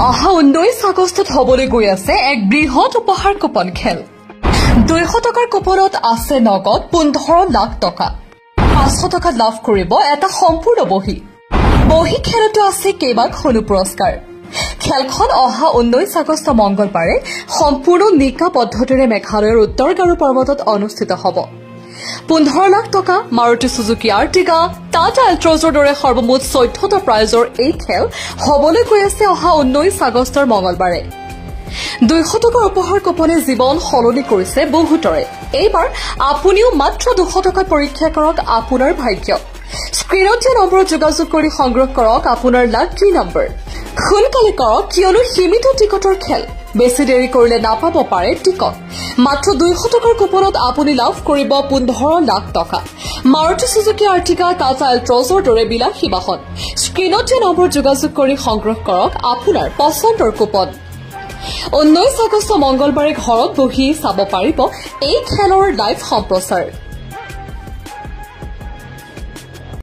অহা 19 আগষ্টত হবলৈ গৈ আছে এক বৃহৎ উপহাৰ কুপন খেল 200 টকাৰ কুপনত আছে নগদ 15 লাখ টকা 500 টকা লাভ কৰিব এটা সম্পূৰ্ণ বহি খেলতো আছে কেইবাখনো পুৰস্কাৰ খেলখন অহা 19 আগষ্ট মঙ্গলবাৰে সম্পূৰ্ণ নিকা পদ্ধতিৰে মেঘালয়ৰ উত্তৰ গাৰো পৰ্বতত অনুষ্ঠিত হ'ব 15 লাখ টকা মাৰুতি সুজুকি আৰ্টিগা টাটা এল্ট্ৰজৰ দৰে সৰ্বমুঠ 14টা প্ৰাইজৰ এই খেল হ'বলৈ গৈ আছে অহা 19 আগষ্টৰ মঙ্গলবাৰে 200 টকাৰ উপহাৰ কুপনে জীৱন সলনি কৰিছে বহুতৰে এইবাৰ আপুনিও মাত্ৰ 200 টকাত পৰীক্ষা কৰক আপোনাৰ ভাগ্য স্ক্ৰীনত দিয়া নম্বৰত যোগাযোগ কৰি সংগ্ৰহ কৰক আপোনাৰ লাকি নম্বৰ সোনকালে কৰক কিয়নো সীমিত টিকটৰ খেল বেছি দেৰি কৰিলে নাপাব পাৰে টিকট মাত্ৰ 200 টকাৰ কুপনত আপুনি লাভ কৰিব 15 লাখ টকা মাৰুতি সুজুকি আৰ্টিগা টাটা এল্ট্ৰজৰ দৰে বিলাসী বাহন স্ক্ৰীনত দিয়া নম্বৰত যোগাযোগ কৰি সংগ্ৰহ কৰক আপোনাৰ পছন্দৰ কুপন 19 আগষ্ট মঙ্গলবাৰে ঘৰত বহি চাব পাৰিব এই খেলৰ লাইভ সম্প্ৰচাৰ